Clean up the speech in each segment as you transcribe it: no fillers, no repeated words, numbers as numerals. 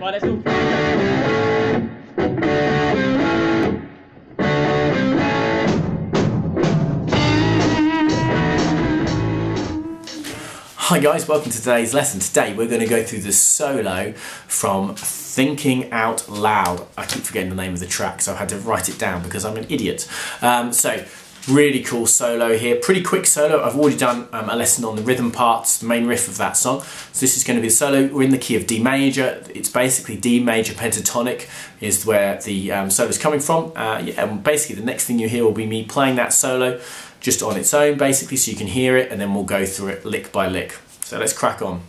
Right, let's all... Hi guys, welcome to today's lesson. Today we're going to go through the solo from Thinking Out Loud. I keep forgetting the name of the track, so I had to write it down because I'm an idiot. So really cool solo here, pretty quick solo. I've already done a lesson on the rhythm parts, the main riff of that song. So this is going to be the solo. We're in the key of D major. It's basically D major pentatonic is where the solo is coming from. And basically the next thing you hear will be me playing that solo just on its own basically, so you can hear it, and then we'll go through it lick by lick. So let's crack on.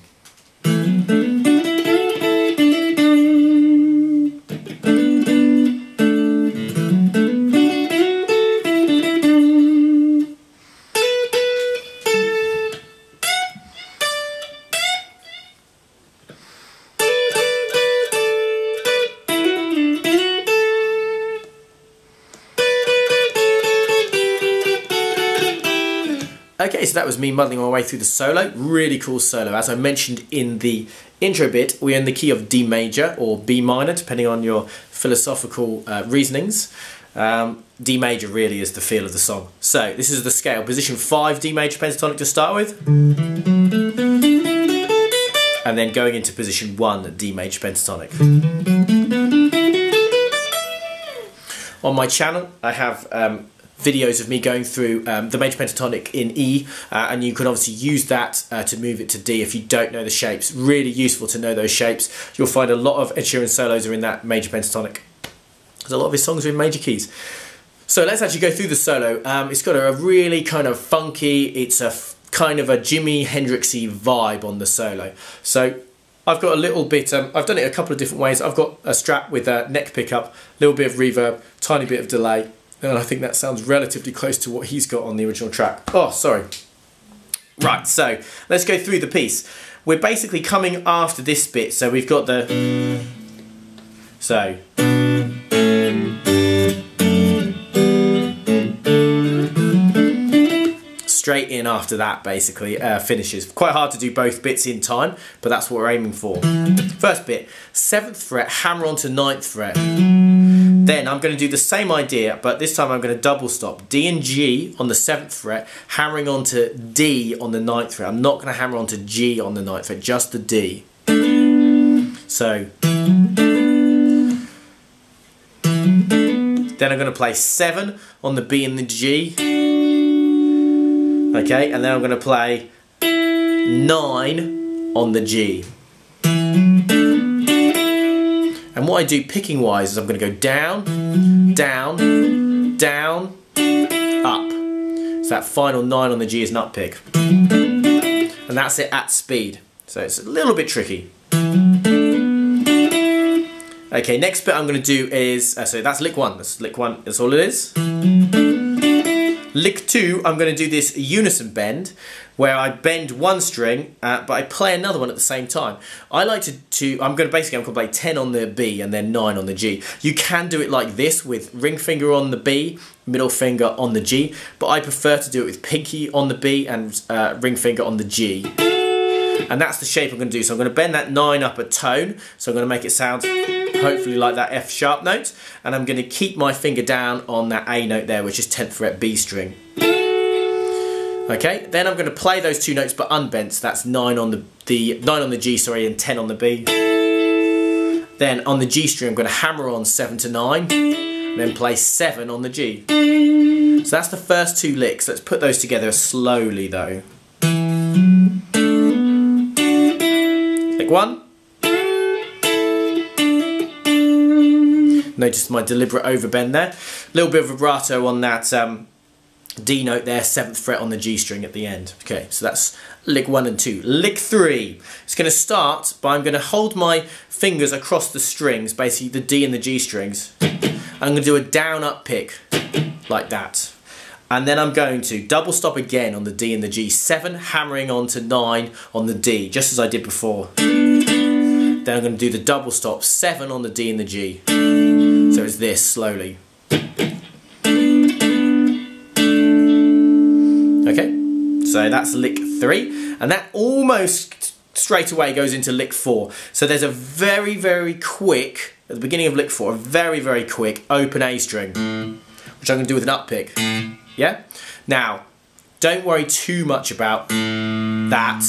Okay, so that was me muddling my way through the solo. Really cool solo. As I mentioned in the intro bit, we're in the key of D major or B minor, depending on your philosophical reasonings. D major really is the feel of the song. So this is the scale. Position 5 D major pentatonic to start with. And then going into position 1 D major pentatonic. On my channel, I have videos of me going through the major pentatonic in E, and you can obviously use that to move it to D if you don't know the shapes. Really useful to know those shapes. You'll find a lot of Ed Sheeran solos are in that major pentatonic, because a lot of his songs are in major keys. So let's actually go through the solo. It's got a really kind of funky, it's a kind of a Jimi Hendrixy vibe on the solo. So I've got a little bit, I've done it a couple of different ways. I've got a strap with a neck pickup, a little bit of reverb, tiny bit of delay. And I think that sounds relatively close to what he's got on the original track. Oh, sorry. Right, so let's go through the piece. We're basically coming after this bit. So we've got the... So... Straight in after that, basically, finishes. Quite hard to do both bits in time, but that's what we're aiming for. First bit, 7th fret, hammer onto 9th fret. Then I'm going to do the same idea, but this time I'm going to double stop. D and G on the 7th fret, hammering onto D on the 9th fret. I'm not going to hammer onto G on the 9th fret, just the D. So. Then I'm going to play 7 on the B and the G. Okay, and then I'm going to play 9 on the G. And what I do picking wise is I'm going to go down, down, down, up. So that final 9 on the G is an up pick. And that's it at speed. So it's a little bit tricky. Okay, next bit I'm going to do is, so that's lick 1. That's lick 1, that's all it is. Lick 2, I'm going to do this unison bend, where I bend one string, but I play another one at the same time. I like I'm going to play 10 on the B and then 9 on the G. You can do it like this with ring finger on the B, middle finger on the G, but I prefer to do it with pinky on the B and ring finger on the G. And that's the shape I'm going to do. So I'm going to bend that 9 up a tone, so I'm going to make it sound hopefully like that F sharp note, and I'm going to keep my finger down on that A note there, which is 10th fret B string. Okay, then I'm going to play those two notes but unbent, so that's 9 on the G, sorry, and 10 on the B. Then on the G string I'm going to hammer on 7 to 9, and then play 7 on the G. So that's the first 2 licks. Let's put those together slowly though. Lick 1. Notice my deliberate overbend there. A little bit of vibrato on that D note there, 7th fret on the G string at the end. Okay, so that's lick 1 and 2. Lick 3. It's going to start by I'm going to hold my fingers across the strings, basically the D and the G strings. I'm going to do a down up pick like that. And then I'm going to double stop again on the D and the G, 7 hammering onto 9 on the D, just as I did before. Then I'm going to do the double stop, 7 on the D and the G. So it's this, slowly. Okay, so that's lick 3, and that almost straight away goes into lick 4. So there's a very, very quick, at the beginning of lick 4, a very, very quick open A string, which I'm going to do with an up pick. Yeah? Now, don't worry too much about that.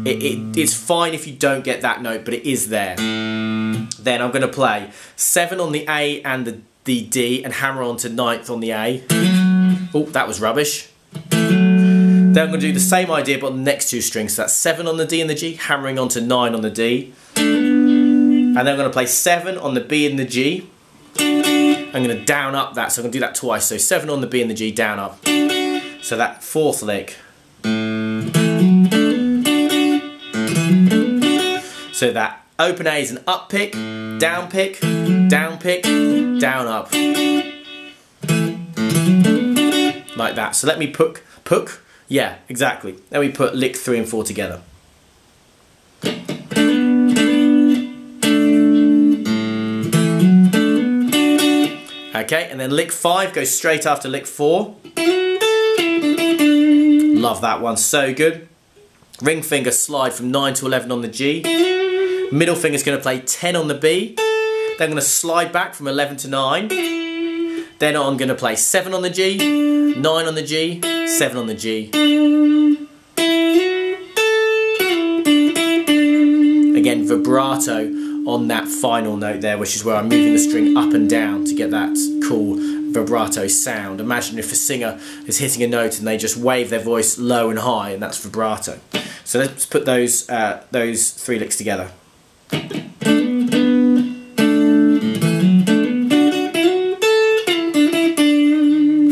It's fine if you don't get that note, but it is there. Then I'm going to play 7 on the A and the D and hammer on to 9th on the A. Oh, that was rubbish. Then I'm going to do the same idea but on the next 2 strings. So that's 7 on the D and the G, hammering on to 9 on the D. And then I'm going to play 7 on the B and the G. I'm going to down up that, so I'm going to do that twice. So 7 on the B and the G, down up. So that 4th lick. So that open A is an up pick, down pick, down pick, down up. Like that. So let me put, yeah, exactly. Let me put lick 3 and 4 together. Okay, and then lick 5 goes straight after lick 4. Love that one, so good. Ring finger slide from 9 to 11 on the G. Middle finger's going to play 10 on the B. Then I'm going to slide back from 11 to 9. Then I'm going to play 7 on the G, 9 on the G, 7 on the G. Again, vibrato on that final note there, which is where I'm moving the string up and down to get that cool vibrato sound. Imagine if a singer is hitting a note and they just wave their voice low and high, and that's vibrato. So let's put those 3 licks together.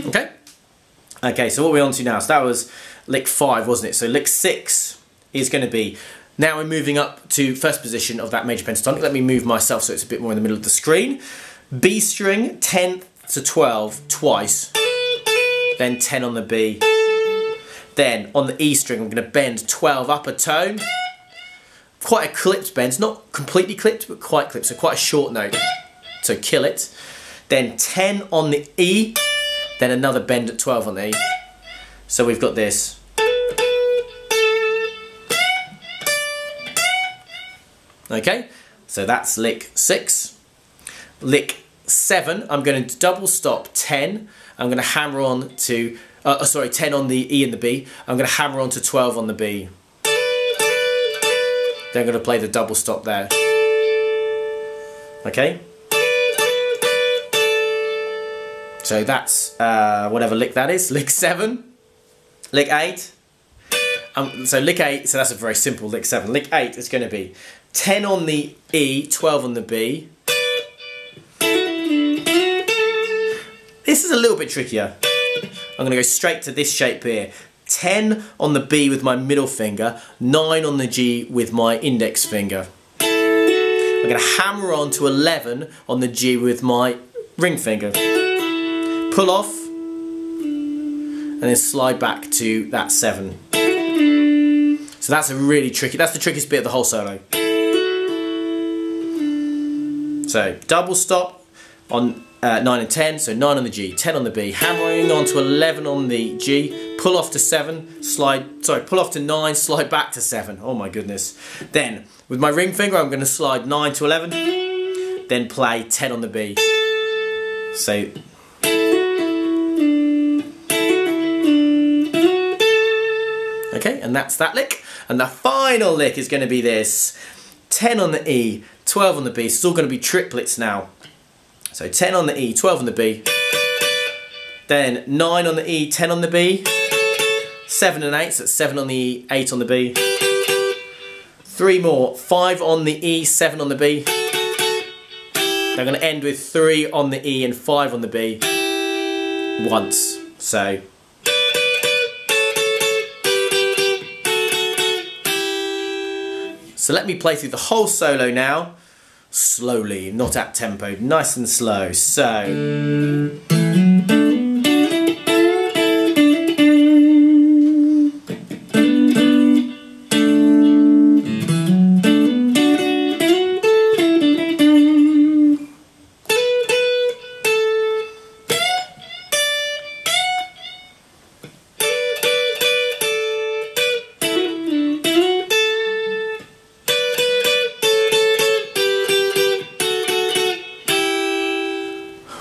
Okay. Okay, so what are we on to now? So that was lick 5, wasn't it? So lick 6 is going to be, now we're moving up to first position of that major pentatonic. Let me move myself so it's a bit more in the middle of the screen. B string, 10th to 12 twice, then 10 on the B. Then on the E string I'm going to bend 12 up a tone. Quite a clipped bend, not completely clipped but quite clipped, so quite a short note. So kill it. Then 10 on the E, then another bend at 12 on the E. So we've got this. Okay, so that's lick 6. Lick 7, I'm going to double stop 10. I'm going to hammer on to, 10 on the E and the B. I'm going to hammer on to 12 on the B. Then I'm going to play the double stop there. Okay? So that's whatever lick that is. Lick 7. Lick 8. So lick 8, so that's a very simple lick 7. Lick 8 is going to be 10 on the E, 12 on the B. This is a little bit trickier. I'm going to go straight to this shape here. 10 on the B with my middle finger, 9 on the G with my index finger. I'm going to hammer on to 11 on the G with my ring finger. Pull off, and then slide back to that 7. So that's a really tricky, that's the trickiest bit of the whole solo. So double stop on 9 and 10, so 9 on the G, 10 on the B, hammering on to 11 on the G, pull off to 7, pull off to 9, slide back to 7. Oh my goodness. Then, with my ring finger, I'm going to slide 9 to 11, then play 10 on the B. So, okay, and that's that lick. And the final lick is going to be this. 10 on the E, 12 on the B. So it's all going to be triplets now. So 10 on the E, 12 on the B. Then 9 on the E, 10 on the B. 7 and 8, so that's 7 on the E, 8 on the B. 3 more, 5 on the E, 7 on the B. They're going to end with 3 on the E and 5 on the B. Once. So. So let me play through the whole solo now, slowly, not at tempo, nice and slow. So.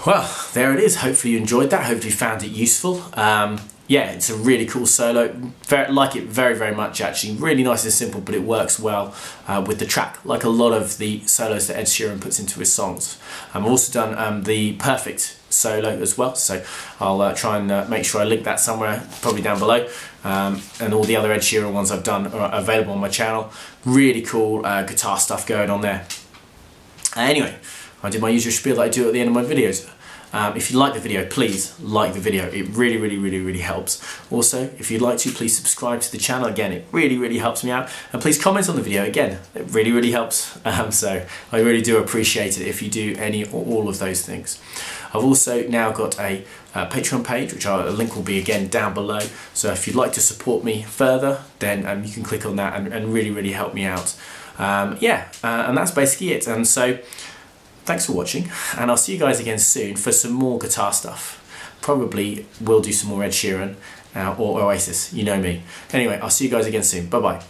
Well, there it is. Hopefully you enjoyed that. Hopefully you found it useful. Yeah, it's a really cool solo. Like it very, very much actually. Really nice and simple, but it works well with the track, like a lot of the solos that Ed Sheeran puts into his songs. I've also done the Perfect solo as well, so I'll try and make sure I link that somewhere, probably down below. And all the other Ed Sheeran ones I've done are available on my channel. Really cool guitar stuff going on there. Anyway, I did my usual spiel that I do at the end of my videos. If you like the video, please like the video. It really, really, really, really helps. Also, if you'd like to, please subscribe to the channel. Again, it really, really helps me out. And please comment on the video. Again, it really, really helps. So I really do appreciate it if you do any or all of those things. I've also now got a Patreon page, which a link will be again down below. So if you'd like to support me further, then you can click on that and really, really help me out. Yeah, and that's basically it. And so, thanks for watching, and I'll see you guys again soon for some more guitar stuff. Probably will do some more Ed Sheeran or Oasis, you know me. Anyway, I'll see you guys again soon. Bye bye.